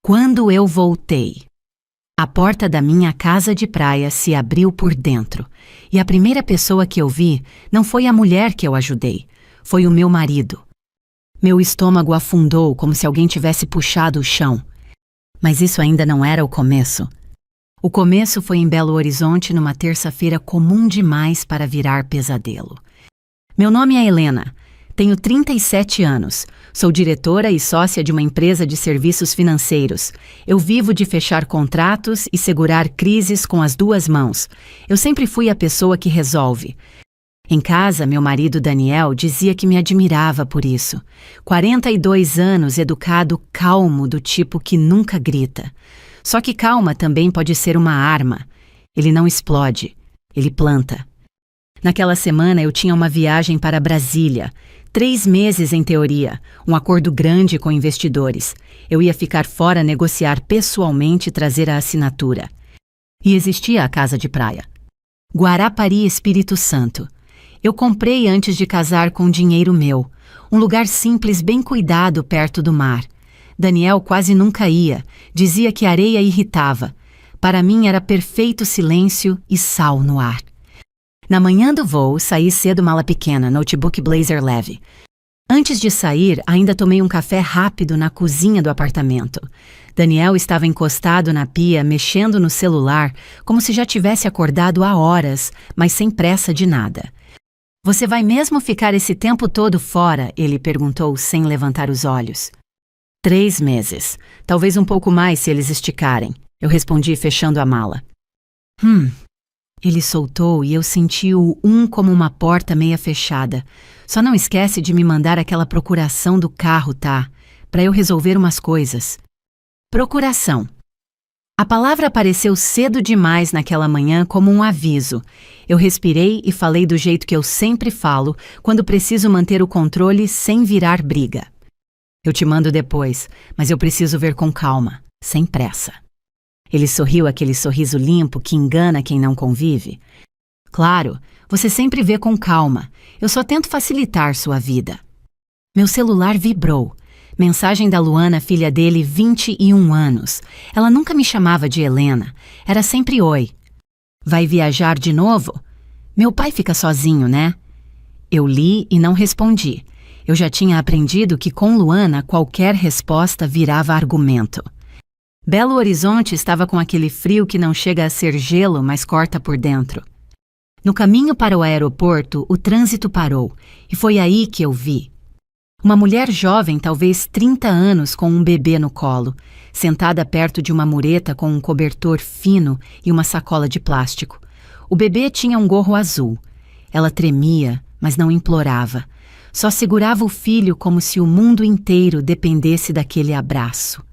Quando eu voltei, a porta da minha casa de praia se abriu por dentro, e a primeira pessoa que eu vi não foi a mulher que eu ajudei, foi o meu marido. Meu estômago afundou como se alguém tivesse puxado o chão. Mas isso ainda não era o começo. O começo foi em Belo Horizonte numa terça-feira comum demais para virar pesadelo. Meu nome é Helena. Tenho 37 anos, sou diretora e sócia de uma empresa de serviços financeiros. Eu vivo de fechar contratos e segurar crises com as duas mãos. Eu sempre fui a pessoa que resolve. Em casa, meu marido Daniel dizia que me admirava por isso. 42 anos, educado, calmo, do tipo que nunca grita. Só que calma também pode ser uma arma. Ele não explode, ele planta. Naquela semana eu tinha uma viagem para Brasília. 3 meses em teoria, um acordo grande com investidores. Eu ia ficar fora, negociar pessoalmente e trazer a assinatura. E existia a casa de praia. Guarapari, Espírito Santo. Eu comprei antes de casar com dinheiro meu. Um lugar simples, bem cuidado, perto do mar. Daniel quase nunca ia. Dizia que a areia irritava. Para mim era perfeito silêncio e sal no ar. Na manhã do voo, saí cedo, mala pequena, notebook blazer leve. Antes de sair, ainda tomei um café rápido na cozinha do apartamento. Daniel estava encostado na pia, mexendo no celular, como se já tivesse acordado há horas, mas sem pressa de nada. "Você vai mesmo ficar esse tempo todo fora?" ele perguntou, sem levantar os olhos. 3 meses. Talvez um pouco mais se eles esticarem. Eu respondi, fechando a mala. Ele soltou e eu senti o como uma porta meia fechada. "Só não esquece de me mandar aquela procuração do carro, tá? Para eu resolver umas coisas." Procuração. A palavra apareceu cedo demais naquela manhã como um aviso. Eu respirei e falei do jeito que eu sempre falo quando preciso manter o controle sem virar briga. "Eu te mando depois, mas eu preciso ver com calma, sem pressa." Ele sorriu, aquele sorriso limpo que engana quem não convive. "Claro, você sempre vê com calma. Eu só tento facilitar sua vida." Meu celular vibrou. Mensagem da Luana, filha dele, 21 anos. Ela nunca me chamava de Helena. Era sempre oi. "Vai viajar de novo?" "Meu pai fica sozinho, né?" Eu li e não respondi. Eu já tinha aprendido que com Luana qualquer resposta virava argumento. Belo Horizonte estava com aquele frio que não chega a ser gelo, mas corta por dentro. No caminho para o aeroporto, o trânsito parou, e foi aí que eu vi. Uma mulher jovem, talvez 30 anos, com um bebê no colo, sentada perto de uma mureta com um cobertor fino e uma sacola de plástico. O bebê tinha um gorro azul. Ela tremia, mas não implorava. Só segurava o filho como se o mundo inteiro dependesse daquele abraço.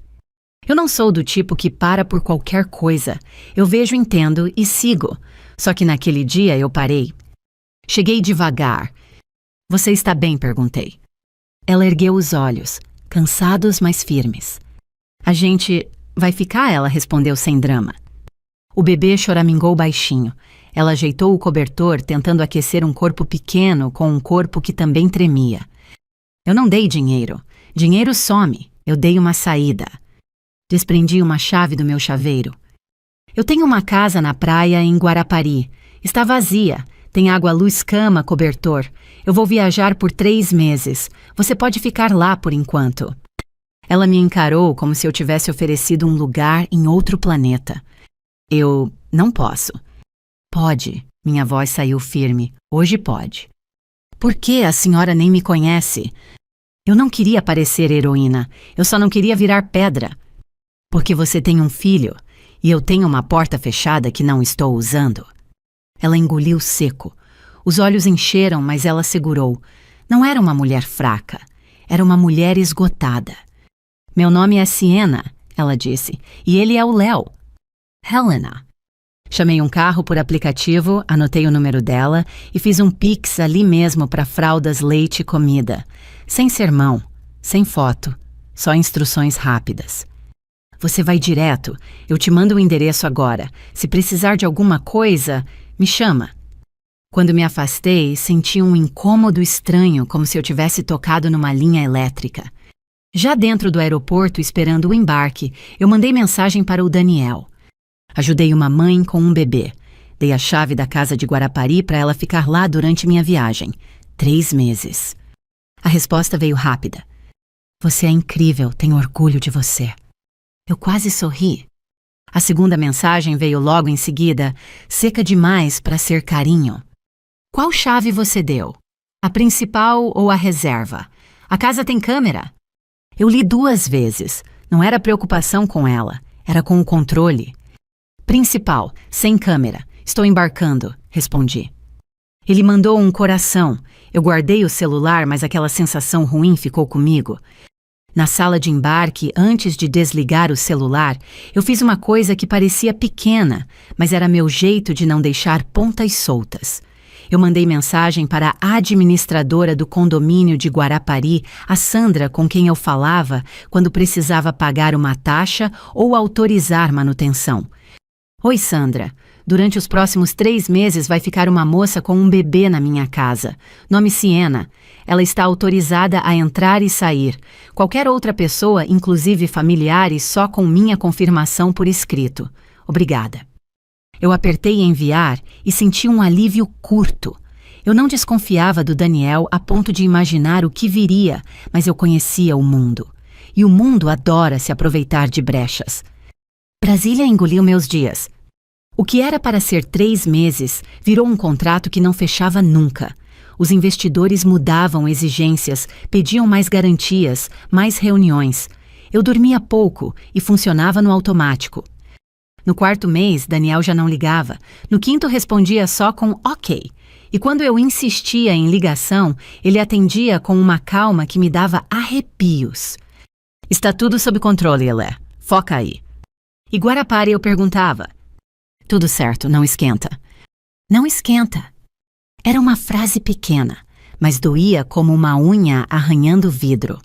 Eu não sou do tipo que para por qualquer coisa. Eu vejo, entendo e sigo. Só que naquele dia eu parei. Cheguei devagar. "Você está bem?" perguntei. Ela ergueu os olhos, cansados, mas firmes. "A gente vai ficar?" ela respondeu sem drama. O bebê choramingou baixinho. Ela ajeitou o cobertor, tentando aquecer um corpo pequeno com um corpo que também tremia. "Eu não dei dinheiro. Dinheiro some. Eu dei uma saída." Desprendi uma chave do meu chaveiro. "Eu tenho uma casa na praia em Guarapari. Está vazia. Tem água, luz, cama, cobertor. Eu vou viajar por 3 meses. Você pode ficar lá por enquanto." Ela me encarou como se eu tivesse oferecido um lugar em outro planeta. Eu não posso. "Pode." Minha voz saiu firme. "Hoje pode." "Por que? A senhora nem me conhece." Eu não queria parecer heroína. Eu só não queria virar pedra. "Porque você tem um filho, e eu tenho uma porta fechada que não estou usando." Ela engoliu seco. Os olhos encheram, mas ela segurou. Não era uma mulher fraca. Era uma mulher esgotada. "Meu nome é Siena," ela disse, "e ele é o Léo." "Helena." Chamei um carro por aplicativo, anotei o número dela e fiz um Pix ali mesmo para fraldas, leite e comida. Sem sermão, sem foto, só instruções rápidas. "Você vai direto. Eu te mando o endereço agora. Se precisar de alguma coisa, me chama." Quando me afastei, senti um incômodo estranho, como se eu tivesse tocado numa linha elétrica. Já dentro do aeroporto, esperando o embarque, eu mandei mensagem para o Daniel. Ajudei uma mãe com um bebê. Dei a chave da casa de Guarapari para ela ficar lá durante minha viagem. 3 meses. A resposta veio rápida. Você é incrível, tenho orgulho de você. Eu quase sorri. A segunda mensagem veio logo em seguida, seca demais para ser carinho. Qual chave você deu? A principal ou a reserva? A casa tem câmera? Eu li 2 vezes. Não era preocupação com ela, era com o controle. Principal, sem câmera. Estou embarcando, respondi. Ele mandou um coração. Eu guardei o celular, mas aquela sensação ruim ficou comigo. Na sala de embarque, antes de desligar o celular, eu fiz uma coisa que parecia pequena, mas era meu jeito de não deixar pontas soltas. Eu mandei mensagem para a administradora do condomínio de Guarapari, a Sandra, com quem eu falava quando precisava pagar uma taxa ou autorizar manutenção. Oi, Sandra. Durante os próximos 3 meses vai ficar uma moça com um bebê na minha casa. Nome Siena. Ela está autorizada a entrar e sair. Qualquer outra pessoa, inclusive familiares, só com minha confirmação por escrito. Obrigada. Eu apertei enviar e senti um alívio curto. Eu não desconfiava do Daniel a ponto de imaginar o que viria, mas eu conhecia o mundo. E o mundo adora se aproveitar de brechas. Brasília engoliu meus dias. O que era para ser 3 meses virou um contrato que não fechava nunca. Os investidores mudavam exigências, pediam mais garantias, mais reuniões. Eu dormia pouco e funcionava no automático. No 4º mês, Daniel já não ligava. No 5º, respondia só com ok. E quando eu insistia em ligação, ele atendia com uma calma que me dava arrepios. Está tudo sob controle, Elé. Foca aí. E Guarapari eu perguntava. Tudo certo, não esquenta. Não esquenta. Era uma frase pequena, mas doía como uma unha arranhando vidro.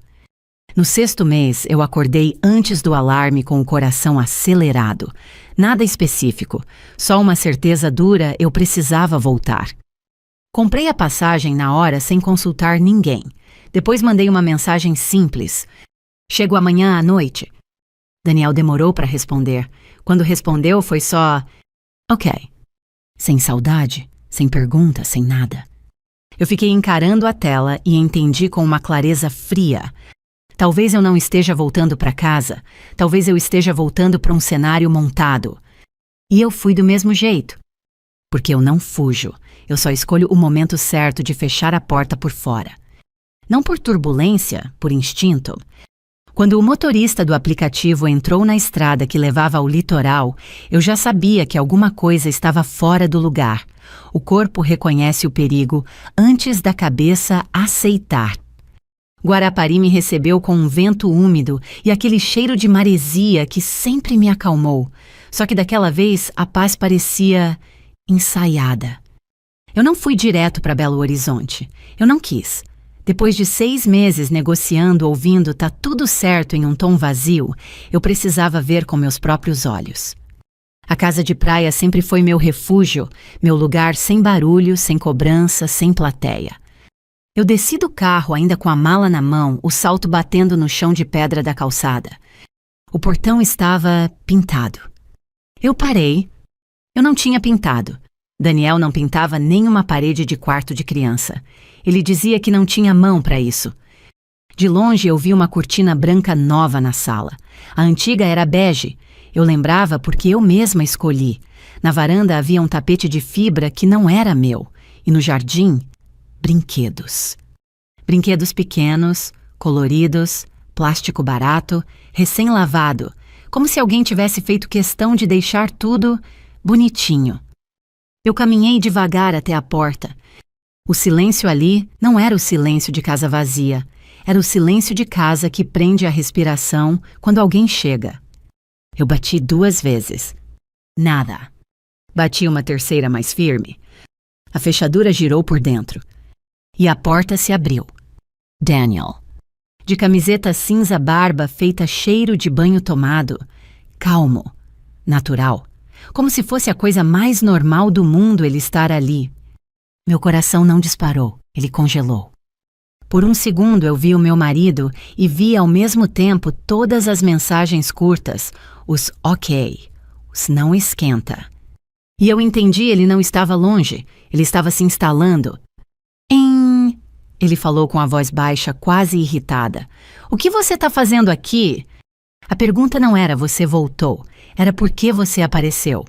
No 6º mês, eu acordei antes do alarme com o coração acelerado. Nada específico, só uma certeza dura eu precisava voltar. Comprei a passagem na hora sem consultar ninguém. Depois mandei uma mensagem simples. Chego amanhã à noite. Daniel demorou para responder. Quando respondeu foi só... Ok. Sem saudade, sem pergunta, sem nada. Eu fiquei encarando a tela e entendi com uma clareza fria. Talvez eu não esteja voltando para casa. Talvez eu esteja voltando para um cenário montado. E eu fui do mesmo jeito. Porque eu não fujo. Eu só escolho o momento certo de fechar a porta por fora. Não por turbulência, por instinto. Quando o motorista do aplicativo entrou na estrada que levava ao litoral, eu já sabia que alguma coisa estava fora do lugar. O corpo reconhece o perigo antes da cabeça aceitar. Guarapari me recebeu com um vento úmido e aquele cheiro de maresia que sempre me acalmou. Só que daquela vez a paz parecia ensaiada. Eu não fui direto para Belo Horizonte. Eu não quis. Depois de 6 meses negociando, ouvindo "tá tudo certo" em um tom vazio, eu precisava ver com meus próprios olhos. A casa de praia sempre foi meu refúgio, meu lugar sem barulho, sem cobrança, sem plateia. Eu desci do carro ainda com a mala na mão, o salto batendo no chão de pedra da calçada. O portão estava pintado. Eu parei. Eu não tinha pintado. Daniel não pintava nenhuma parede de quarto de criança. Ele dizia que não tinha mão para isso. De longe eu vi uma cortina branca nova na sala. A antiga era bege. Eu lembrava porque eu mesma escolhi. Na varanda havia um tapete de fibra que não era meu. E no jardim, brinquedos. Brinquedos pequenos, coloridos, plástico barato, recém-lavado. Como se alguém tivesse feito questão de deixar tudo bonitinho. Eu caminhei devagar até a porta. O silêncio ali não era o silêncio de casa vazia. Era o silêncio de casa que prende a respiração quando alguém chega. Eu bati 2 vezes. Nada. Bati uma terceira mais firme. A fechadura girou por dentro. E a porta se abriu. Daniel. De camiseta cinza barba feita cheiro de banho tomado. Calmo. Natural. Como se fosse a coisa mais normal do mundo ele estar ali. Meu coração não disparou, ele congelou. Por um segundo eu vi o meu marido e vi ao mesmo tempo todas as mensagens curtas, os ok, os não esquenta. E eu entendi, ele não estava longe, ele estava se instalando. Ele falou com a voz baixa, quase irritada. O que você está fazendo aqui? A pergunta não era você voltou, era por que você apareceu.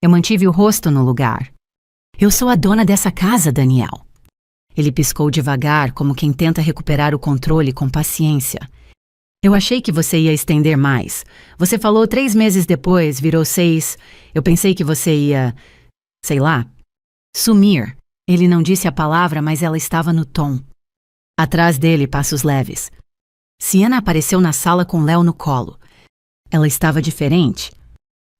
Eu mantive o rosto no lugar. Eu sou a dona dessa casa, Daniel. Ele piscou devagar, como quem tenta recuperar o controle com paciência. Eu achei que você ia estender mais. Você falou 3 meses depois, virou 6. Eu pensei que você ia, sei lá, sumir. Ele não disse a palavra, mas ela estava no tom. Atrás dele, passos leves. Siena apareceu na sala com Léo no colo. Ela estava diferente.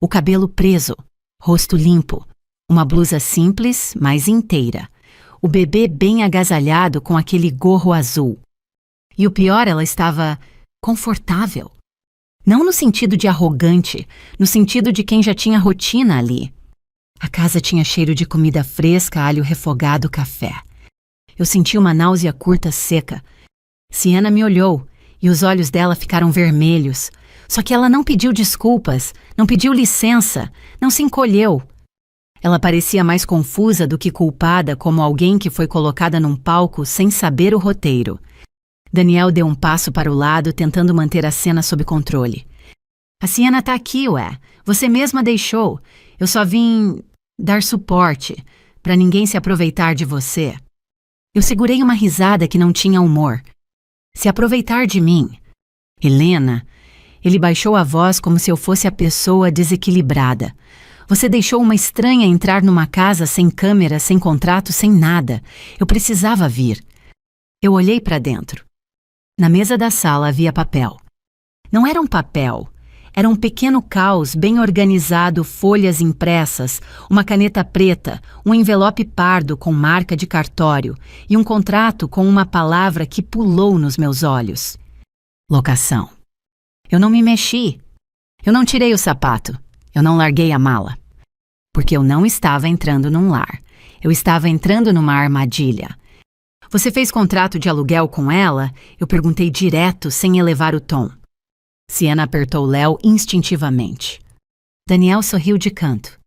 O cabelo preso, rosto limpo, uma blusa simples, mas inteira. O bebê bem agasalhado com aquele gorro azul. E o pior, ela estava confortável. Não no sentido de arrogante, no sentido de quem já tinha rotina ali. A casa tinha cheiro de comida fresca, alho refogado, café. Eu senti uma náusea curta seca. Siena me olhou e os olhos dela ficaram vermelhos. Só que ela não pediu desculpas, não pediu licença, não se encolheu. Ela parecia mais confusa do que culpada, como alguém que foi colocada num palco sem saber o roteiro. Daniel deu um passo para o lado, tentando manter a cena sob controle. A Siena tá aqui, ué. Você mesma deixou. Eu só vim dar suporte, para ninguém se aproveitar de você. Eu segurei uma risada que não tinha humor. Se aproveitar de mim. Helena, ele baixou a voz como se eu fosse a pessoa desequilibrada. Você deixou uma estranha entrar numa casa sem câmera, sem contrato, sem nada. Eu precisava vir. Eu olhei para dentro. Na mesa da sala havia papel. Não era um papel. Era um pequeno caos bem organizado, folhas impressas, uma caneta preta, um envelope pardo com marca de cartório e um contrato com uma palavra que pulou nos meus olhos. Locação. Eu não me mexi. Eu não tirei o sapato. Eu não larguei a mala. Porque eu não estava entrando num lar. Eu estava entrando numa armadilha. Você fez contrato de aluguel com ela? Eu perguntei direto, sem elevar o tom. Siena apertou Léo instintivamente. Daniel sorriu de canto.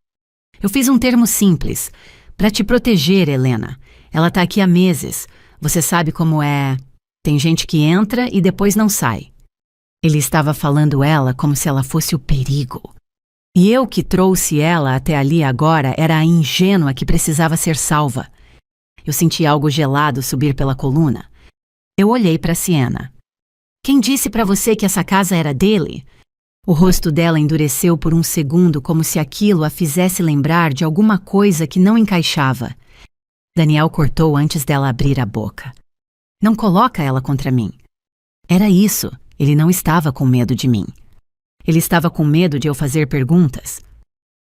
Eu fiz um termo simples. Para te proteger, Helena. Ela tá aqui há meses. Você sabe como é. Tem gente que entra e depois não sai. Ele estava falando ela como se ela fosse o perigo. E eu que trouxe ela até ali agora era a ingênua que precisava ser salva. Eu senti algo gelado subir pela coluna. Eu olhei para Siena. Quem disse para você que essa casa era dele? O rosto dela endureceu por um segundo, como se aquilo a fizesse lembrar de alguma coisa que não encaixava. Daniel cortou antes dela abrir a boca. Não coloca ela contra mim. Era isso, ele não estava com medo de mim. Ele estava com medo de eu fazer perguntas.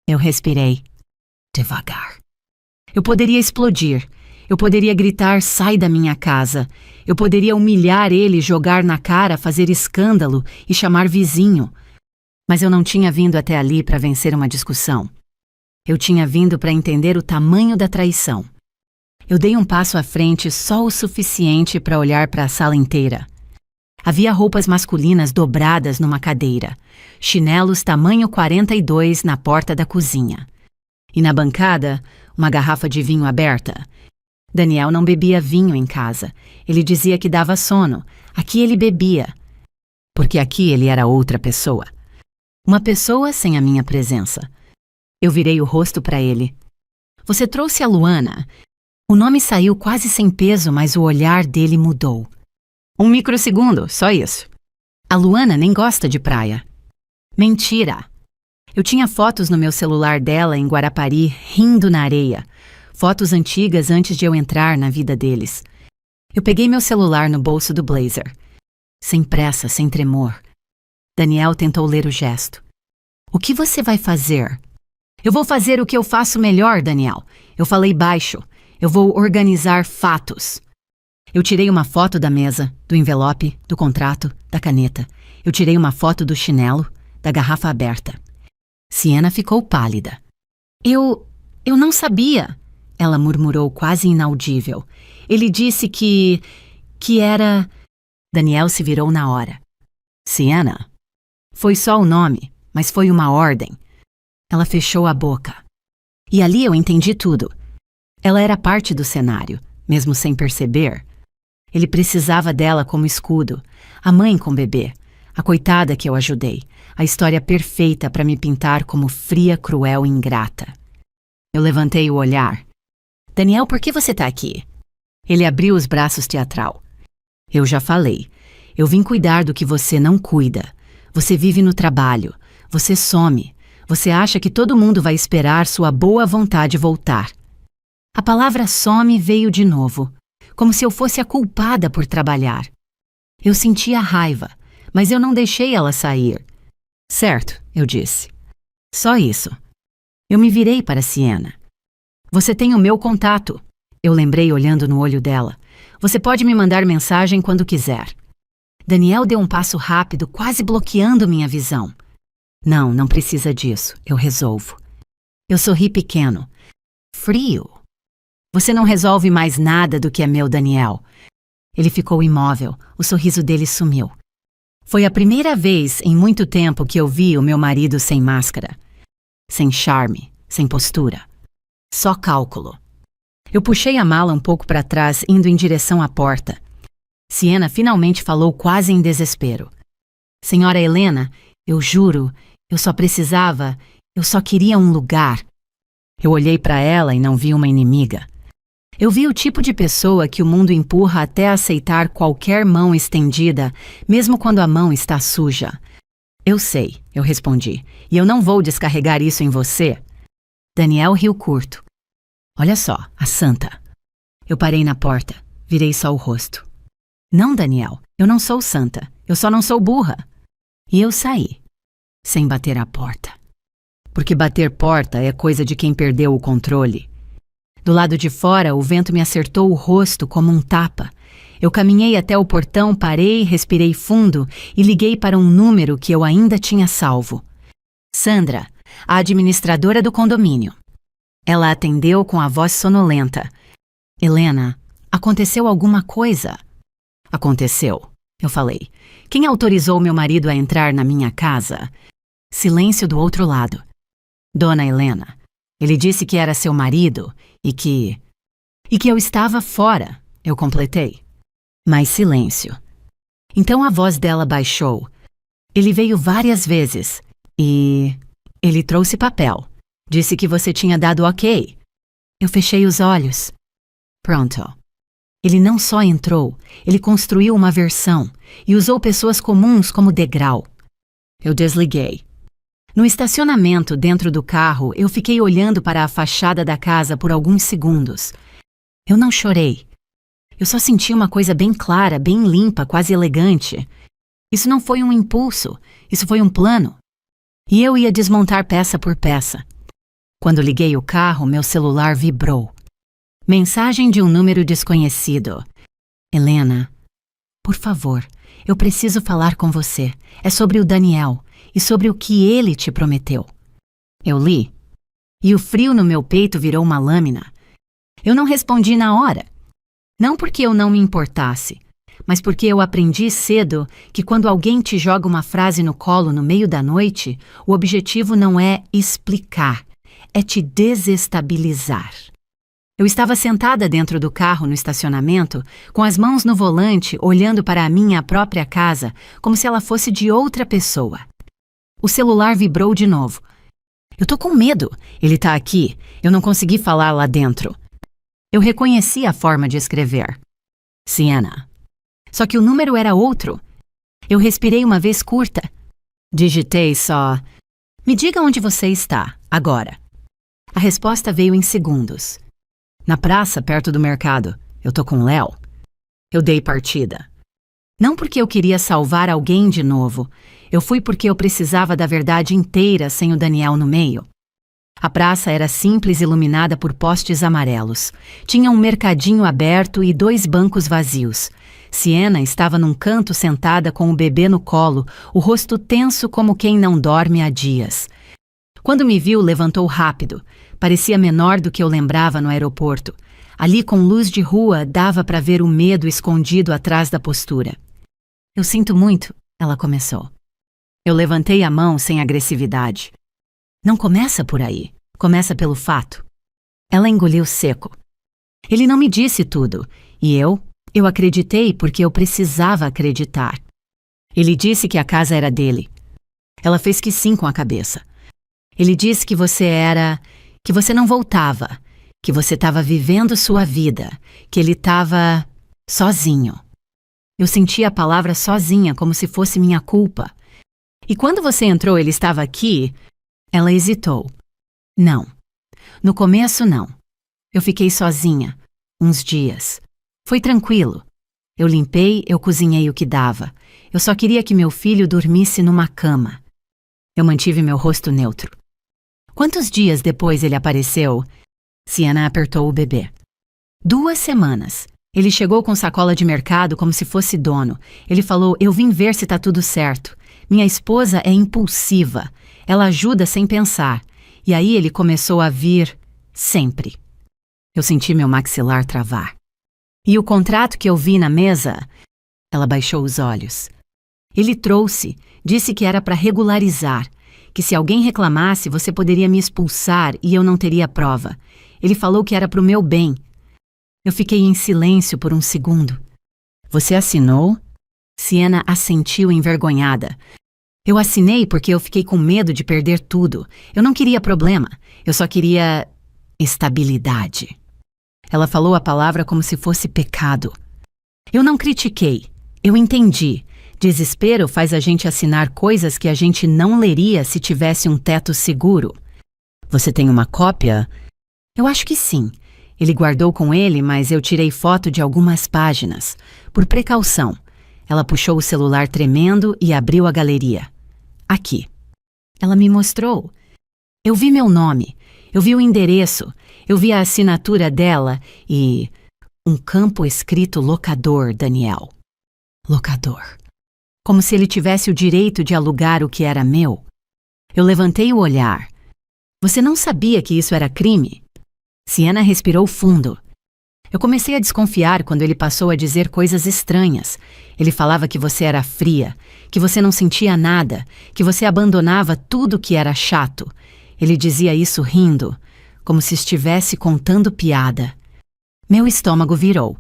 Eu respirei. Devagar. Eu poderia explodir. Eu poderia gritar, sai da minha casa. Eu poderia humilhar ele, jogar na cara, fazer escândalo e chamar vizinho. Mas eu não tinha vindo até ali para vencer uma discussão. Eu tinha vindo para entender o tamanho da traição. Eu dei um passo à frente só o suficiente para olhar para a sala inteira. Havia roupas masculinas dobradas numa cadeira, chinelos tamanho 42 na porta da cozinha. E na bancada, uma garrafa de vinho aberta. Daniel não bebia vinho em casa. Ele dizia que dava sono. Aqui ele bebia. Porque aqui ele era outra pessoa. Uma pessoa sem a minha presença. Eu virei o rosto para ele. Você trouxe a Luana. O nome saiu quase sem peso, mas o olhar dele mudou. 1 microsegundo, só isso. A Luana nem gosta de praia. Mentira. Eu tinha fotos no meu celular dela em Guarapari, rindo na areia. Fotos antigas antes de eu entrar na vida deles. Eu peguei meu celular no bolso do blazer. Sem pressa, sem tremor. Daniel tentou ler o gesto. O que você vai fazer? Eu vou fazer o que eu faço melhor, Daniel. Eu falei baixo. Eu vou organizar fatos. Eu tirei uma foto da mesa, do envelope, do contrato, da caneta. Eu tirei uma foto do chinelo, da garrafa aberta. Siena ficou pálida. Eu não sabia. Ela murmurou quase inaudível. Ele disse que que era... Daniel se virou na hora. Sienna. Foi só o nome, mas foi uma ordem. Ela fechou a boca. E ali eu entendi tudo. Ela era parte do cenário, mesmo sem perceber. Ele precisava dela como escudo, a mãe com bebê, a coitada que eu ajudei, a história perfeita para me pintar como fria, cruel e ingrata. Eu levantei o olhar. Daniel, por que você tá aqui? Ele abriu os braços teatral. Eu já falei. Eu vim cuidar do que você não cuida. Você vive no trabalho. Você some. Você acha que todo mundo vai esperar sua boa vontade voltar. A palavra some veio de novo, como se eu fosse a culpada por trabalhar. Eu sentia raiva, mas eu não deixei ela sair. Certo, eu disse. Só isso. Eu me virei para Sienna. Você tem o meu contato. Eu lembrei olhando no olho dela. Você pode me mandar mensagem quando quiser. Daniel deu um passo rápido, quase bloqueando minha visão. Não, não precisa disso. Eu resolvo. Eu sorri pequeno. Frio. Você não resolve mais nada do que é meu, Daniel. Ele ficou imóvel. O sorriso dele sumiu. Foi a primeira vez em muito tempo que eu vi o meu marido sem máscara. Sem charme, sem postura. Só cálculo. Eu puxei a mala um pouco para trás, indo em direção à porta. Sienna finalmente falou quase em desespero. Senhora Helena, eu juro, eu só queria um lugar. Eu olhei para ela e não vi uma inimiga. Eu vi o tipo de pessoa que o mundo empurra até aceitar qualquer mão estendida, mesmo quando a mão está suja. Eu sei, eu respondi, e eu não vou descarregar isso em você. Daniel riu curto. Olha só, a santa. Eu parei na porta, virei só o rosto. Não, Daniel, eu não sou santa, eu só não sou burra. E eu saí, sem bater a porta. Porque bater porta é coisa de quem perdeu o controle. Do lado de fora, o vento me acertou o rosto como um tapa. Eu caminhei até o portão, parei, respirei fundo e liguei para um número que eu ainda tinha salvo. Sandra, a administradora do condomínio. Ela atendeu com a voz sonolenta. Helena, aconteceu alguma coisa? Aconteceu, eu falei. Quem autorizou meu marido a entrar na minha casa? Silêncio do outro lado. Dona Helena, ele disse que era seu marido e que eu estava fora, eu completei. Mais silêncio. Então a voz dela baixou. Ele veio várias vezes e ele trouxe papel. Disse que você tinha dado ok. Eu fechei os olhos. Pronto. Ele não só entrou, ele construiu uma versão e usou pessoas comuns como degrau. Eu desliguei. No estacionamento, dentro do carro, eu fiquei olhando para a fachada da casa por alguns segundos. Eu não chorei. Eu só senti uma coisa bem clara, bem limpa, quase elegante. Isso não foi um impulso, isso foi um plano. E eu ia desmontar peça por peça. Quando liguei o carro, meu celular vibrou. Mensagem de um número desconhecido. Helena, por favor, eu preciso falar com você. É sobre o Daniel e sobre o que ele te prometeu. Eu li, e o frio no meu peito virou uma lâmina. Eu não respondi na hora. Não porque eu não me importasse, mas porque eu aprendi cedo que quando alguém te joga uma frase no colo no meio da noite, o objetivo não é explicar, é te desestabilizar. Eu estava sentada dentro do carro no estacionamento, com as mãos no volante, olhando para a minha própria casa, como se ela fosse de outra pessoa. O celular vibrou de novo. Eu tô com medo. Ele tá aqui. Eu não consegui falar lá dentro. Eu reconheci a forma de escrever. Sienna. Só que o número era outro. Eu respirei uma vez curta. Digitei só... Me diga onde você está, agora. A resposta veio em segundos. Na praça, perto do mercado. Eu tô com Léo. Eu dei partida. Não porque eu queria salvar alguém de novo. Eu fui porque eu precisava da verdade inteira sem o Daniel no meio. A praça era simples, iluminada por postes amarelos. Tinha um mercadinho aberto e 2 bancos vazios. Sienna estava num canto sentada com o bebê no colo, o rosto tenso como quem não dorme há dias. Quando me viu, levantou rápido. Parecia menor do que eu lembrava no aeroporto. Ali, com luz de rua, dava para ver o medo escondido atrás da postura. Eu sinto muito, ela começou. Eu levantei a mão sem agressividade. Não começa por aí, começa pelo fato. Ela engoliu seco. Ele não me disse tudo, e eu acreditei porque eu precisava acreditar. Ele disse que a casa era dele. Ela fez que sim com a cabeça. Ele disse que você não voltava, que você estava vivendo sua vida, que ele estava sozinho. Eu senti a palavra sozinha como se fosse minha culpa. E quando você entrou, ele estava aqui? Ela hesitou. Não. No começo, não. Eu fiquei sozinha, uns dias. Foi tranquilo. Eu limpei, eu cozinhei o que dava. Eu só queria que meu filho dormisse numa cama. Eu mantive meu rosto neutro. Quantos dias depois ele apareceu? Sienna apertou o bebê. 2 semanas. Ele chegou com sacola de mercado como se fosse dono. Ele falou, eu vim ver se tá tudo certo. Minha esposa é impulsiva. Ela ajuda sem pensar. E aí ele começou a vir sempre. Eu senti meu maxilar travar. E o contrato que eu vi na mesa? Ela baixou os olhos. Ele trouxe, disse que era para regularizar, que se alguém reclamasse você poderia me expulsar e eu não teria prova. Ele falou que era pro meu bem. Eu fiquei em silêncio por um segundo. Você assinou? Sienna assentiu envergonhada. Eu assinei porque eu fiquei com medo de perder tudo. Eu não queria problema. Eu só queria estabilidade. Ela falou a palavra como se fosse pecado. Eu não critiquei. Eu entendi. Desespero faz a gente assinar coisas que a gente não leria se tivesse um teto seguro. Você tem uma cópia? Eu acho que sim. Ele guardou com ele, mas eu tirei foto de algumas páginas. Por precaução. Ela puxou o celular tremendo e abriu a galeria. Aqui. Ela me mostrou. Eu vi meu nome. Eu vi o endereço. Eu vi a assinatura dela e... um campo escrito locador, Daniel. Locador. Como se ele tivesse o direito de alugar o que era meu. Eu levantei o olhar. Você não sabia que isso era crime? Sienna respirou fundo. Eu comecei a desconfiar quando ele passou a dizer coisas estranhas. Ele falava que você era fria, que você não sentia nada, que você abandonava tudo que era chato. Ele dizia isso rindo, como se estivesse contando piada. Meu estômago virou.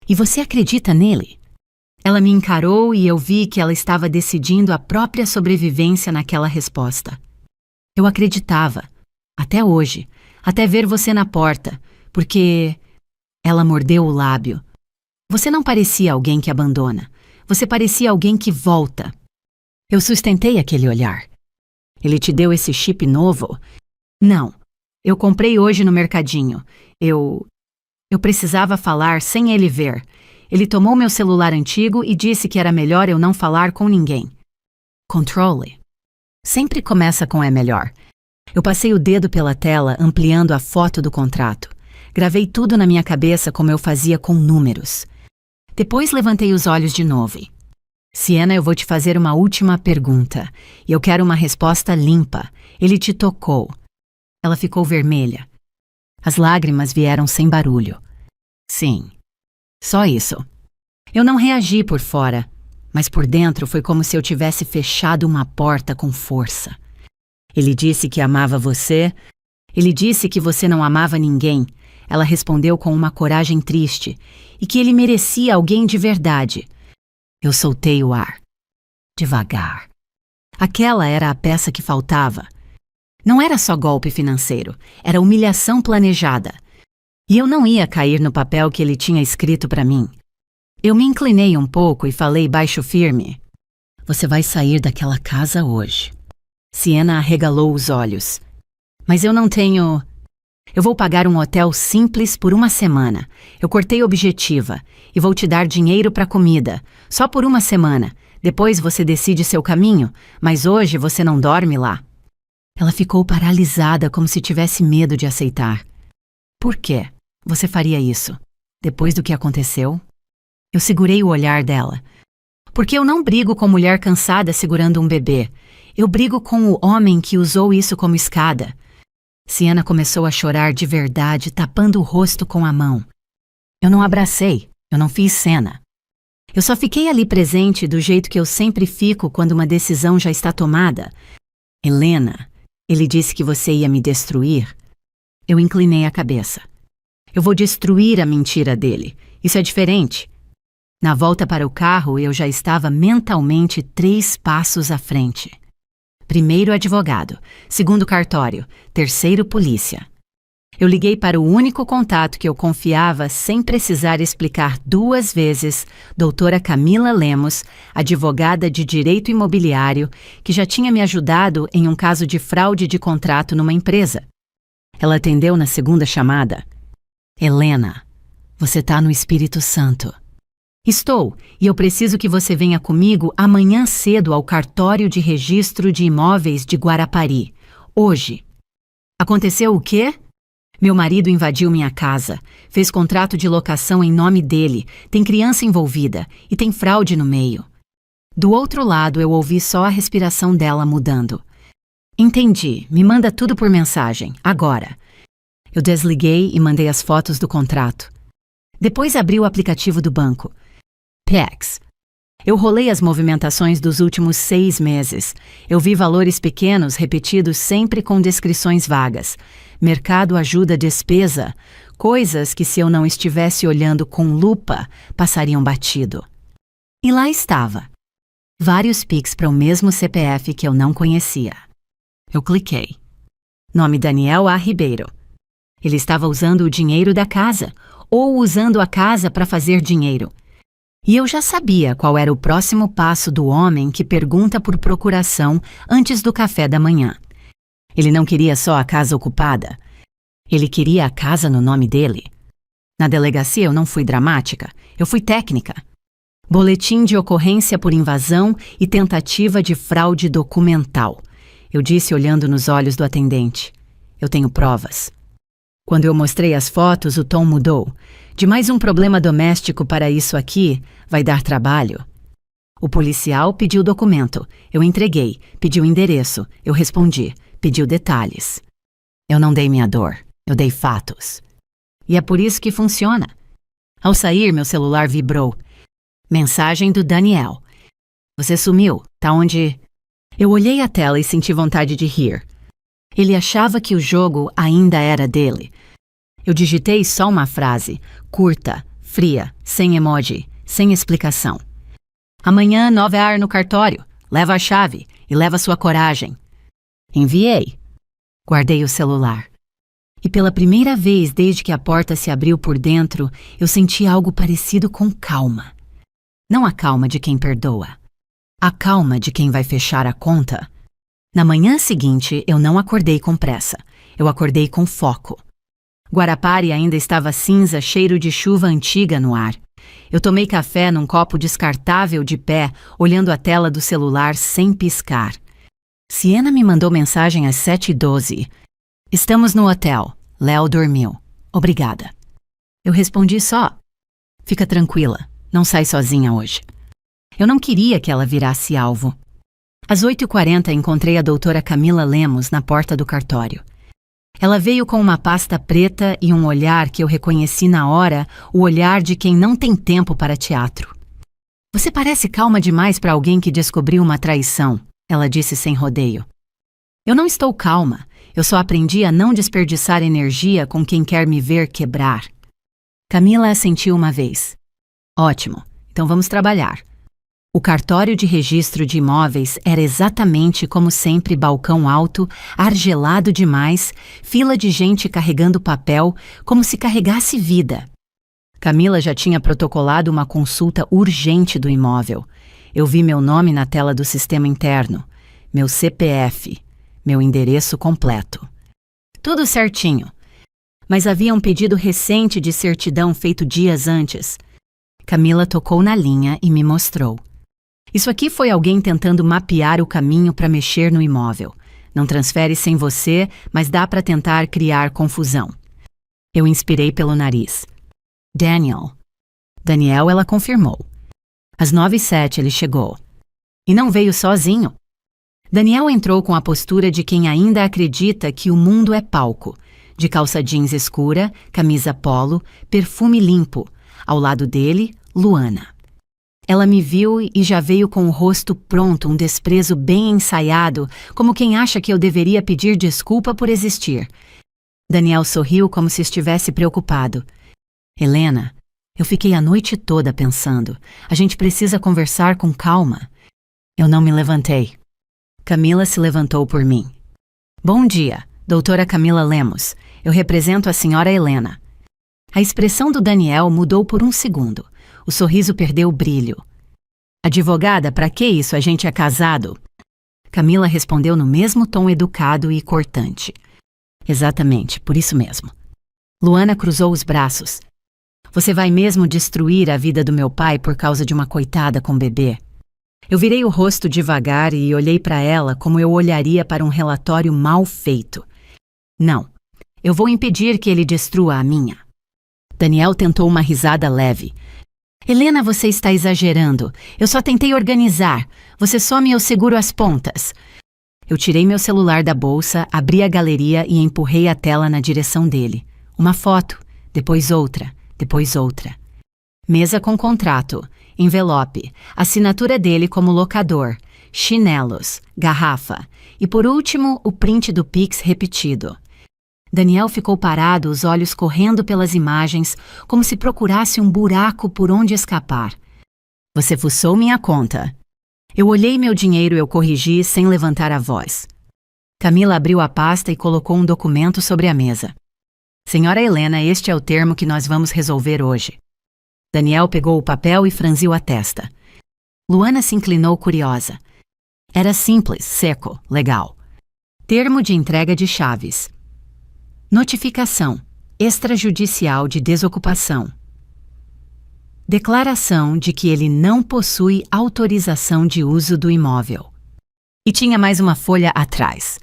E você acredita nele? Ela me encarou e eu vi que ela estava decidindo a própria sobrevivência naquela resposta. Eu acreditava, até hoje, até ver você na porta, porque... Ela mordeu o lábio. Você não parecia alguém que abandona. Você parecia alguém que volta. Eu sustentei aquele olhar. Ele te deu esse chip novo? Não. Eu comprei hoje no mercadinho. Eu precisava falar sem ele ver. Ele tomou meu celular antigo e disse que era melhor eu não falar com ninguém. Controle. Sempre começa com é melhor. Eu passei o dedo pela tela, ampliando a foto do contrato. Gravei tudo na minha cabeça como eu fazia com números. Depois levantei os olhos de novo. Sienna, eu vou te fazer uma última pergunta. E eu quero uma resposta limpa. Ele te tocou. Ela ficou vermelha. As lágrimas vieram sem barulho. Sim. Só isso. Eu não reagi por fora, mas por dentro foi como se eu tivesse fechado uma porta com força. Ele disse que amava você. Ele disse que você não amava ninguém. Ela respondeu com uma coragem triste, e que ele merecia alguém de verdade. Eu soltei o ar. Devagar. Aquela era a peça que faltava. Não era só golpe financeiro, era humilhação planejada. E eu não ia cair no papel que ele tinha escrito para mim. Eu me inclinei um pouco e falei baixo firme. Você vai sair daquela casa hoje. Sienna arregalou os olhos. Mas eu não tenho... Eu vou pagar um hotel simples por 1 semana. Eu cortei objetiva. E vou te dar dinheiro para comida. Só por 1 semana. Depois você decide seu caminho. Mas hoje você não dorme lá. Ela ficou paralisada como se tivesse medo de aceitar. Por quê? Você faria isso? Depois do que aconteceu? Eu segurei o olhar dela. Porque eu não brigo com mulher cansada segurando um bebê. Eu brigo com o homem que usou isso como escada. Siena começou a chorar de verdade, tapando o rosto com a mão. Eu não abracei, eu não fiz cena. Eu só fiquei ali presente do jeito que eu sempre fico quando uma decisão já está tomada. Helena, ele disse que você ia me destruir. Eu inclinei a cabeça. Eu vou destruir a mentira dele. Isso é diferente. Na volta para o carro, eu já estava mentalmente 3 passos à frente. Primeiro advogado, segundo cartório, terceiro polícia. Eu liguei para o único contato que eu confiava sem precisar explicar 2 vezes, doutora Camila Lemos, advogada de direito imobiliário, que já tinha me ajudado em um caso de fraude de contrato numa empresa. Ela atendeu na segunda chamada. Helena, você está no Espírito Santo. Estou, e eu preciso que você venha comigo amanhã cedo ao cartório de registro de imóveis de Guarapari. Hoje. Aconteceu o quê? Meu marido invadiu minha casa, fez contrato de locação em nome dele, tem criança envolvida e tem fraude no meio. Do outro lado, eu ouvi só a respiração dela mudando. Entendi, me manda tudo por mensagem, agora. Eu desliguei e mandei as fotos do contrato. Depois abri o aplicativo do banco. PEX. Eu rolei as movimentações dos últimos 6 meses. Eu vi valores pequenos repetidos sempre com descrições vagas. Mercado ajuda despesa. Coisas que, se eu não estivesse olhando com lupa, passariam batido. E lá estava. Vários Pix para o mesmo CPF que eu não conhecia. Eu cliquei. Nome Daniel A. Ribeiro. Ele estava usando o dinheiro da casa, ou usando a casa para fazer dinheiro. E eu já sabia qual era o próximo passo do homem que pergunta por procuração antes do café da manhã. Ele não queria só a casa ocupada. Ele queria a casa no nome dele. Na delegacia eu não fui dramática, eu fui técnica. Boletim de ocorrência por invasão e tentativa de fraude documental. Eu disse olhando nos olhos do atendente. Eu tenho provas. Quando eu mostrei as fotos, o tom mudou. De mais um problema doméstico para isso aqui, vai dar trabalho. O policial pediu documento. Eu entreguei. Pediu endereço. Eu respondi. Pediu detalhes. Eu não dei minha dor. Eu dei fatos. E é por isso que funciona. Ao sair, meu celular vibrou. Mensagem do Daniel. Você sumiu. Tá onde... Eu olhei a tela e senti vontade de rir. Ele achava que o jogo ainda era dele. Eu digitei só uma frase, curta, fria, sem emoji, sem explicação. Amanhã, 9h no cartório. Leva a chave e leva sua coragem. Enviei. Guardei o celular. E pela primeira vez desde que a porta se abriu por dentro, eu senti algo parecido com calma. Não a calma de quem perdoa. A calma de quem vai fechar a conta. Na manhã seguinte, eu não acordei com pressa. Eu acordei com foco. Guarapari ainda estava cinza, cheiro de chuva antiga no ar. Eu tomei café num copo descartável de pé, olhando a tela do celular sem piscar. Siena me mandou mensagem às 7h12. Estamos no hotel. Léo dormiu. Obrigada. Eu respondi só. Fica tranquila, não sai sozinha hoje. Eu não queria que ela virasse alvo. Às 8h40 encontrei a doutora Camila Lemos na porta do cartório. Ela veio com uma pasta preta e um olhar que eu reconheci na hora, o olhar de quem não tem tempo para teatro. Você parece calma demais para alguém que descobriu uma traição, ela disse sem rodeio. Eu não estou calma, eu só aprendi a não desperdiçar energia com quem quer me ver quebrar. Camila assentiu uma vez. Ótimo, então vamos trabalhar. O cartório de registro de imóveis era exatamente como sempre balcão alto, argelado demais, fila de gente carregando papel, como se carregasse vida. Camila já tinha protocolado uma consulta urgente do imóvel. Eu vi meu nome na tela do sistema interno, meu CPF, meu endereço completo. Tudo certinho. Mas havia um pedido recente de certidão feito dias antes. Camila tocou na linha e me mostrou. Isso aqui foi alguém tentando mapear o caminho para mexer no imóvel. Não transfere sem você, mas dá para tentar criar confusão. Eu inspirei pelo nariz. Daniel. Daniel, ela confirmou. Às 9h07 ele chegou. E não veio sozinho. Daniel entrou com a postura de quem ainda acredita que o mundo é palco, de calça jeans escura, camisa polo, perfume limpo. Ao lado dele, Luana. Ela me viu e já veio com o rosto pronto, um desprezo bem ensaiado, como quem acha que eu deveria pedir desculpa por existir. Daniel sorriu como se estivesse preocupado. Helena, eu fiquei a noite toda pensando. A gente precisa conversar com calma. Eu não me levantei. Camila se levantou por mim. Bom dia, doutora Camila Lemos. Eu represento a senhora Helena. A expressão do Daniel mudou por um segundo. O sorriso perdeu o brilho. Advogada, para que isso? A gente é casado? Camila respondeu no mesmo tom educado e cortante. Exatamente, por isso mesmo. Luana cruzou os braços. Você vai mesmo destruir a vida do meu pai por causa de uma coitada com bebê? Eu virei o rosto devagar e olhei para ela como eu olharia para um relatório mal feito. Não, eu vou impedir que ele destrua a minha. Daniel tentou uma risada leve. Helena, você está exagerando. Eu só tentei organizar. Você some e eu seguro as pontas. Eu tirei meu celular da bolsa, abri a galeria e empurrei a tela na direção dele. Uma foto, depois outra, depois outra. Mesa com contrato, envelope, assinatura dele como locador, chinelos, garrafa e, por último, o print do Pix repetido. Daniel ficou parado, os olhos correndo pelas imagens, como se procurasse um buraco por onde escapar. Você fuçou minha conta. Eu olhei meu dinheiro e eu corrigi sem levantar a voz. Camila abriu a pasta e colocou um documento sobre a mesa. Senhora Helena, este é o termo que nós vamos resolver hoje. Daniel pegou o papel e franziu a testa. Luana se inclinou curiosa. Era simples, seco, legal. Termo de entrega de chaves. Notificação extrajudicial de desocupação. Declaração de que ele não possui autorização de uso do imóvel. E tinha mais uma folha atrás.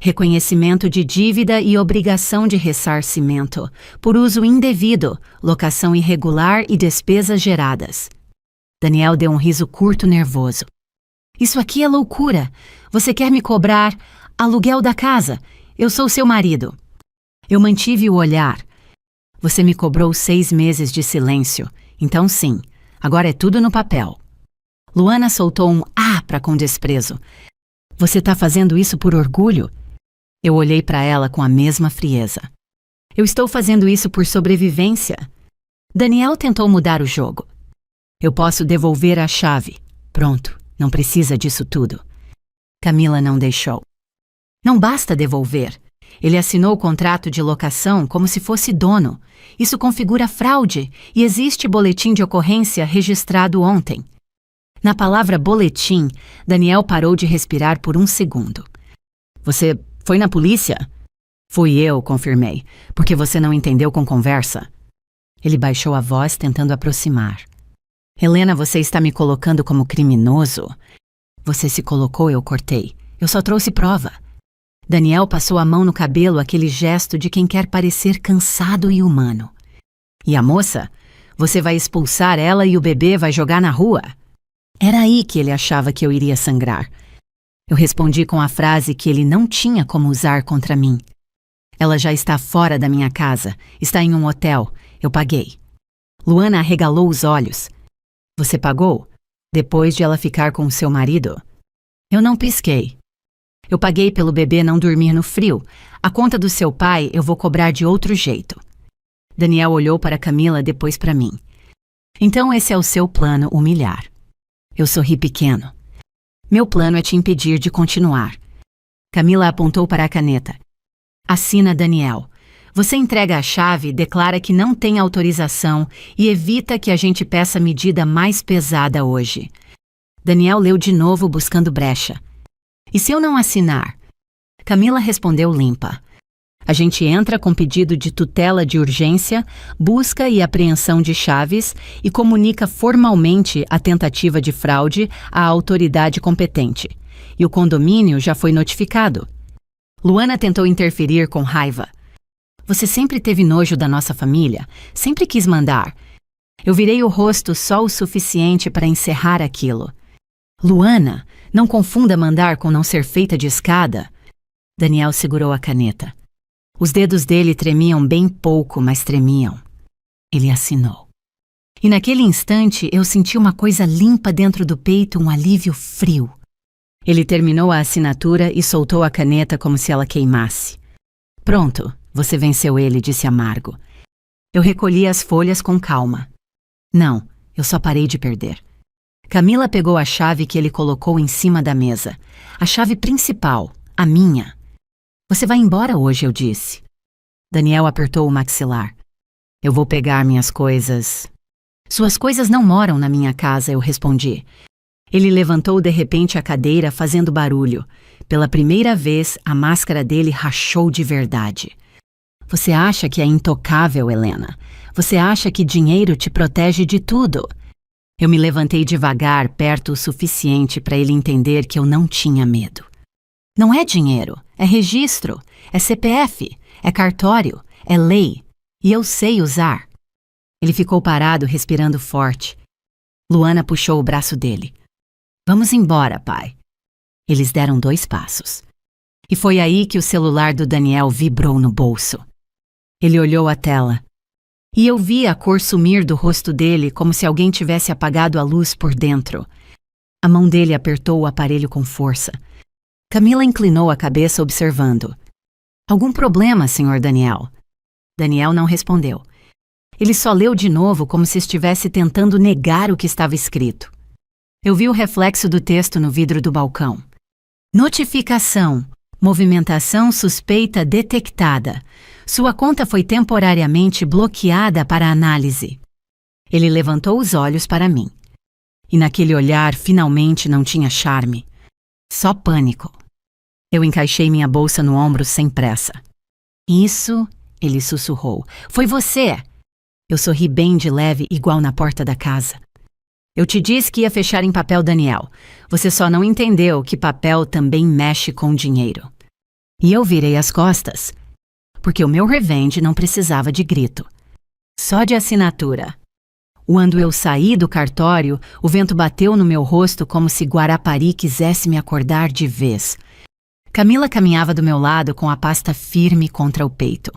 Reconhecimento de dívida e obrigação de ressarcimento por uso indevido, locação irregular e despesas geradas. Daniel deu um riso curto nervoso. Isso aqui é loucura. Você quer me cobrar aluguel da casa? Eu sou seu marido. Eu mantive o olhar. Você me cobrou 6 meses de silêncio. Então sim, agora é tudo no papel. Luana soltou um para com desprezo. Você tá fazendo isso por orgulho? Eu olhei para ela com a mesma frieza. Eu estou fazendo isso por sobrevivência. Daniel tentou mudar o jogo. Eu posso devolver a chave. Pronto, não precisa disso tudo. Camila não deixou. Não basta devolver. Ele assinou o contrato de locação como se fosse dono. Isso configura fraude e existe boletim de ocorrência registrado ontem. Na palavra boletim, Daniel parou de respirar por um segundo. Você foi na polícia? Fui eu, confirmei, porque você não entendeu com conversa. Ele baixou a voz tentando aproximar. Helena, você está me colocando como criminoso? Você se colocou, eu cortei. Eu só trouxe prova. Daniel passou a mão no cabelo, aquele gesto de quem quer parecer cansado e humano. E a moça? Você vai expulsar ela e o bebê vai jogar na rua? Era aí que ele achava que eu iria sangrar. Eu respondi com a frase que ele não tinha como usar contra mim. Ela já está fora da minha casa, está em um hotel. Eu paguei. Luana arregalou os olhos. Você pagou? Depois de ela ficar com o seu marido? Eu não pisquei. Eu paguei pelo bebê não dormir no frio. A conta do seu pai eu vou cobrar de outro jeito. Daniel olhou para Camila, depois para mim. Então esse é o seu plano, humilhar. Eu sorri pequeno. Meu plano é te impedir de continuar. Camila apontou para a caneta. Assina Daniel. Você entrega a chave, declara que não tem autorização e evita que a gente peça medida mais pesada hoje. Daniel leu de novo buscando brecha. E se eu não assinar? Camila respondeu limpa. A gente entra com pedido de tutela de urgência, busca e apreensão de chaves e comunica formalmente a tentativa de fraude à autoridade competente. E o condomínio já foi notificado. Luana tentou interferir com raiva. Você sempre teve nojo da nossa família, sempre quis mandar. Eu virei o rosto só o suficiente para encerrar aquilo. Luana, não confunda mandar com não ser feita de escada. Daniel segurou a caneta. Os dedos dele tremiam bem pouco, mas tremiam. Ele assinou. E naquele instante eu senti uma coisa limpa dentro do peito, um alívio frio. Ele terminou a assinatura e soltou a caneta como se ela queimasse. Pronto, você venceu ele, disse amargo. Eu recolhi as folhas com calma. Não, eu só parei de perder. Camila pegou a chave que ele colocou em cima da mesa. A chave principal, a minha. Você vai embora hoje, eu disse. Daniel apertou o maxilar. Eu vou pegar minhas coisas. Suas coisas não moram na minha casa, eu respondi. Ele levantou de repente a cadeira, fazendo barulho. Pela primeira vez, a máscara dele rachou de verdade. Você acha que é intocável, Helena? Você acha que dinheiro te protege de tudo? Eu me levantei devagar, perto o suficiente para ele entender que eu não tinha medo. Não é dinheiro, é registro, é CPF, é cartório, é lei. E eu sei usar. Ele ficou parado, respirando forte. Luana puxou o braço dele. Vamos embora, pai. Eles deram 2 passos. E foi aí que o celular do Daniel vibrou no bolso. Ele olhou a tela. E eu vi a cor sumir do rosto dele como se alguém tivesse apagado a luz por dentro. A mão dele apertou o aparelho com força. Camila inclinou a cabeça observando. Algum problema, senhor Daniel? Daniel não respondeu. Ele só leu de novo como se estivesse tentando negar o que estava escrito. Eu vi o reflexo do texto no vidro do balcão. Notificação. Movimentação suspeita detectada. Sua conta foi temporariamente bloqueada para análise. Ele levantou os olhos para mim. E naquele olhar finalmente não tinha charme. Só pânico. Eu encaixei minha bolsa no ombro sem pressa. Isso, ele sussurrou. Foi você! Eu sorri bem de leve, igual na porta da casa. Eu te disse que ia fechar em papel, Daniel. Você só não entendeu que papel também mexe com dinheiro. E eu virei as costas, porque o meu revenge não precisava de grito. Só de assinatura. Quando eu saí do cartório, o vento bateu no meu rosto como se Guarapari quisesse me acordar de vez. Camila caminhava do meu lado com a pasta firme contra o peito.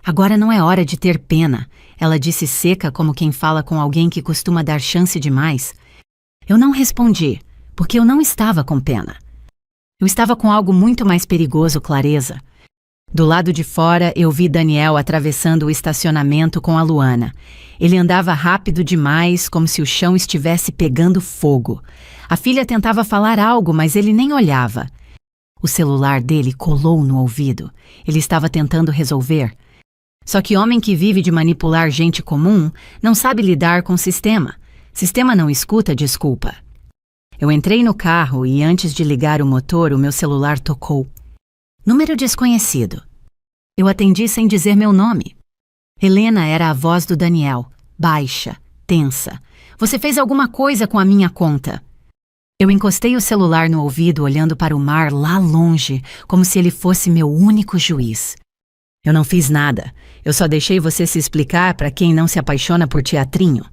Agora não é hora de ter pena, ela disse seca como quem fala com alguém que costuma dar chance demais. Eu não respondi, porque eu não estava com pena. Eu estava com algo muito mais perigoso, clareza. Do lado de fora, eu vi Daniel atravessando o estacionamento com a Luana. Ele andava rápido demais, como se o chão estivesse pegando fogo. A filha tentava falar algo, mas ele nem olhava. O celular dele colou no ouvido. Ele estava tentando resolver. Só que homem que vive de manipular gente comum não sabe lidar com sistema. Sistema não escuta desculpa. Eu entrei no carro e antes de ligar o motor, o meu celular tocou. Número desconhecido. Eu atendi sem dizer meu nome. Helena era a voz do Daniel, baixa, tensa. Você fez alguma coisa com a minha conta. Eu encostei o celular no ouvido, olhando para o mar lá longe, como se ele fosse meu único juiz. Eu não fiz nada. Eu só deixei você se explicar para quem não se apaixona por teatrinho.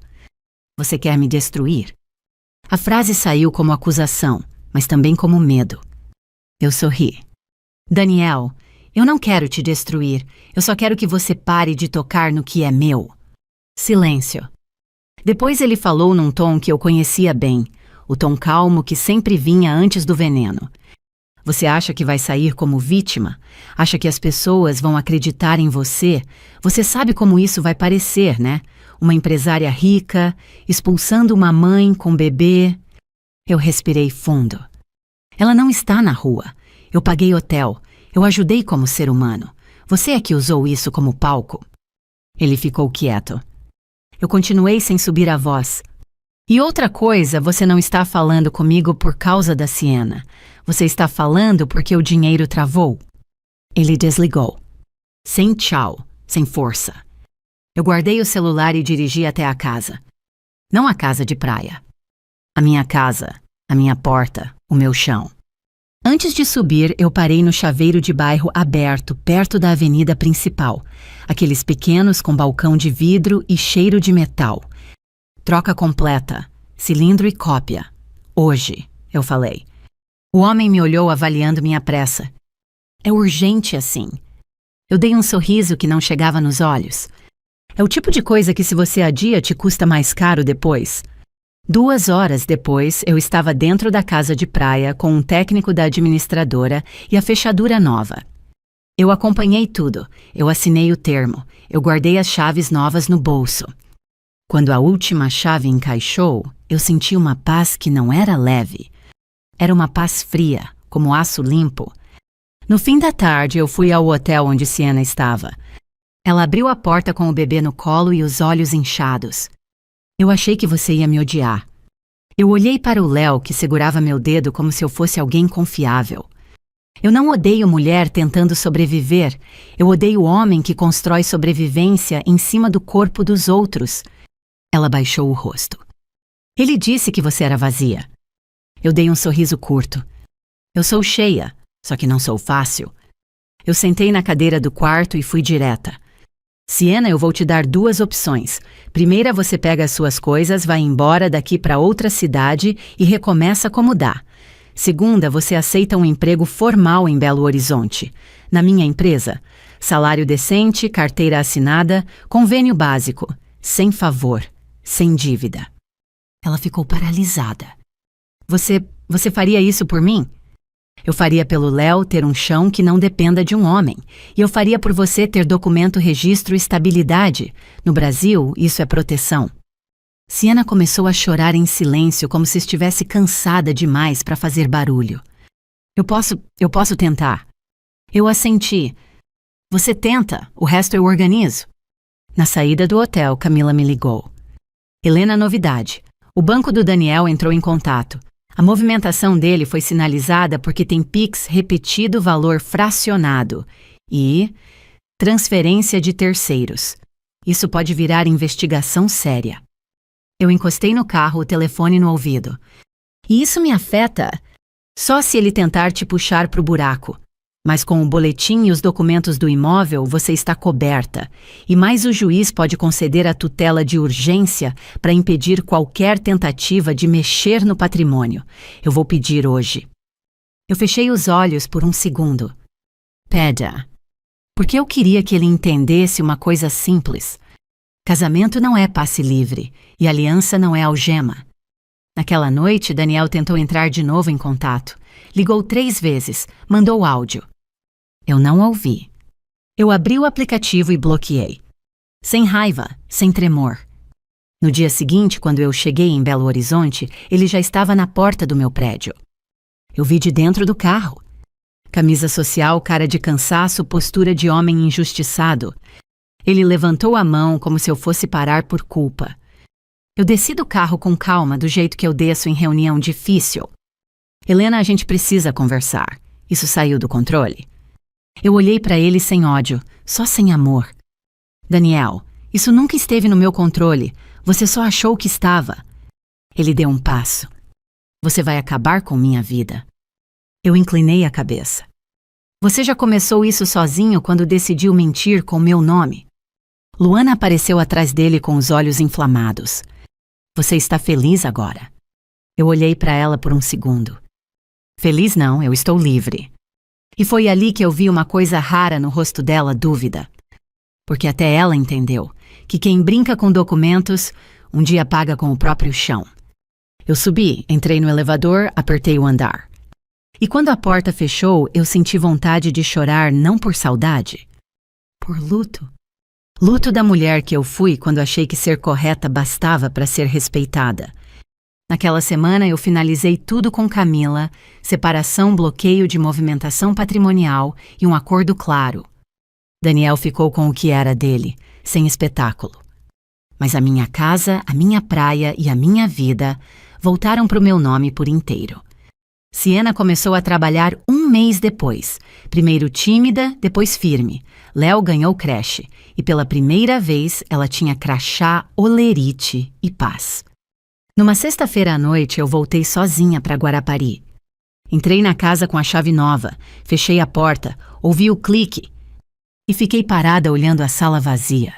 Você quer me destruir? A frase saiu como acusação, mas também como medo. Eu sorri. Daniel, eu não quero te destruir. Eu só quero que você pare de tocar no que é meu. Silêncio. Depois ele falou num tom que eu conhecia bem, o tom calmo que sempre vinha antes do veneno. Você acha que vai sair como vítima? Acha que as pessoas vão acreditar em você? Você sabe como isso vai parecer, né? Uma empresária rica, expulsando uma mãe com bebê. Eu respirei fundo. Ela não está na rua. Eu paguei hotel. Eu ajudei como ser humano. Você é que usou isso como palco. Ele ficou quieto. Eu continuei sem subir a voz. E outra coisa, você não está falando comigo por causa da Siena. Você está falando porque o dinheiro travou. Ele desligou. Sem tchau, sem força. Eu guardei o celular e dirigi até a casa. Não a casa de praia. A minha casa, a minha porta, o meu chão. Antes de subir, eu parei no chaveiro de bairro aberto, perto da avenida principal. Aqueles pequenos com balcão de vidro e cheiro de metal. Troca completa, cilindro e cópia. Hoje. eu falei. O homem me olhou avaliando minha pressa. É urgente assim. Eu dei um sorriso que não chegava nos olhos. É o tipo de coisa que se você adia te custa mais caro depois. 2 horas depois, eu estava dentro da casa de praia com um técnico da administradora e a fechadura nova. Eu acompanhei tudo, eu assinei o termo, eu guardei as chaves novas no bolso. Quando a última chave encaixou, eu senti uma paz que não era leve. Era uma paz fria, como aço limpo. No fim da tarde, eu fui ao hotel onde Sienna estava. Ela abriu a porta com o bebê no colo e os olhos inchados. Eu achei que você ia me odiar. Eu olhei para o Léo, que segurava meu dedo como se eu fosse alguém confiável. Eu não odeio mulher tentando sobreviver. Eu odeio o homem que constrói sobrevivência em cima do corpo dos outros. Ela baixou o rosto. Ele disse que você era vazia. Eu dei um sorriso curto. Eu sou cheia, só que não sou fácil. Eu sentei na cadeira do quarto e fui direta. Sienna, eu vou te dar 2 opções. Primeira, você pega as suas coisas, vai embora daqui para outra cidade e recomeça como dá. Segunda, você aceita um emprego formal em Belo Horizonte. Na minha empresa. Salário decente, carteira assinada, convênio básico. Sem favor, sem dívida. Ela ficou paralisada. Você faria isso por mim? Eu faria pelo Léo ter um chão que não dependa de um homem. E eu faria por você ter documento, registro e estabilidade. No Brasil, isso é proteção. Sienna começou a chorar em silêncio, como se estivesse cansada demais para fazer barulho. Eu posso tentar. Eu assenti. Você tenta, o resto eu organizo. Na saída do hotel, Camila me ligou. Helena, novidade. O banco do Daniel entrou em contato. A movimentação dele foi sinalizada porque tem Pix repetido valor fracionado e transferência de terceiros. Isso pode virar investigação séria. Eu encostei no carro, o telefone no ouvido. E isso me afeta só se ele tentar te puxar para o buraco. Mas com o boletim e os documentos do imóvel, você está coberta. E mais o juiz pode conceder a tutela de urgência para impedir qualquer tentativa de mexer no patrimônio. Eu vou pedir hoje. Eu fechei os olhos por um segundo. Peda. Porque eu queria que ele entendesse uma coisa simples. Casamento não é passe livre e aliança não é algema. Naquela noite, Daniel tentou entrar de novo em contato. Ligou 3 vezes, mandou áudio. Eu não ouvi. Eu abri o aplicativo e bloqueei. Sem raiva, sem tremor. No dia seguinte, quando eu cheguei em Belo Horizonte, ele já estava na porta do meu prédio. Eu vi de dentro do carro. Camisa social, cara de cansaço, postura de homem injustiçado. Ele levantou a mão como se eu fosse parar por culpa. Eu desci do carro com calma, do jeito que eu desço em reunião difícil. Helena, a gente precisa conversar. Isso saiu do controle. Eu olhei para ele sem ódio, só sem amor. Daniel, isso nunca esteve no meu controle. Você só achou que estava. Ele deu um passo. Você vai acabar com minha vida. Eu inclinei a cabeça. Você já começou isso sozinho quando decidiu mentir com meu nome. Luana apareceu atrás dele com os olhos inflamados. Você está feliz agora? Eu olhei para ela por um segundo. Feliz não, eu estou livre. E foi ali que eu vi uma coisa rara no rosto dela, dúvida. Porque até ela entendeu que quem brinca com documentos, um dia paga com o próprio chão. Eu subi, entrei no elevador, apertei o andar. E quando a porta fechou, eu senti vontade de chorar não por saudade, por luto. Luto da mulher que eu fui quando achei que ser correta bastava para ser respeitada. Naquela semana eu finalizei tudo com Camila, separação, bloqueio de movimentação patrimonial e um acordo claro. Daniel ficou com o que era dele, sem espetáculo. Mas a minha casa, a minha praia e a minha vida voltaram para o meu nome por inteiro. Sienna começou a trabalhar 1 mês depois. Primeiro tímida, depois firme. Léo ganhou creche e pela primeira vez ela tinha crachá, olerite e paz. Numa sexta-feira à noite eu voltei sozinha para Guarapari. Entrei na casa com a chave nova, fechei a porta, ouvi o clique e fiquei parada olhando a sala vazia.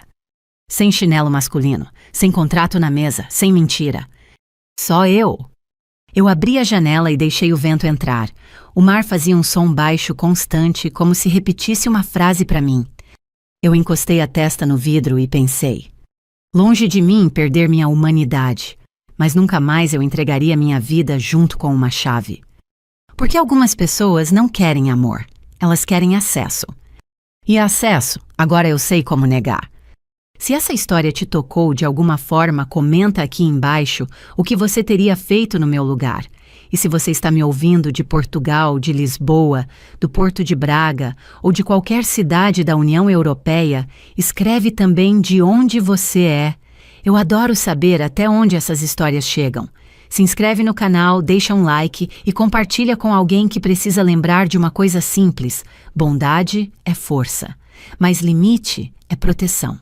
Sem chinelo masculino, sem contrato na mesa, sem mentira. Só eu. Eu abri a janela e deixei o vento entrar. O mar fazia um som baixo constante, como se repetisse uma frase para mim. Eu encostei a testa no vidro e pensei: longe de mim perder minha humanidade, mas nunca mais eu entregaria minha vida junto com uma chave. Porque algumas pessoas não querem amor, elas querem acesso. E acesso, agora eu sei como negar. Se essa história te tocou de alguma forma, comenta aqui embaixo o que você teria feito no meu lugar. E se você está me ouvindo de Portugal, de Lisboa, do Porto de Braga ou de qualquer cidade da União Europeia, escreve também de onde você é. Eu adoro saber até onde essas histórias chegam. Se inscreve no canal, deixa um like e compartilha com alguém que precisa lembrar de uma coisa simples: bondade é força, mas limite é proteção.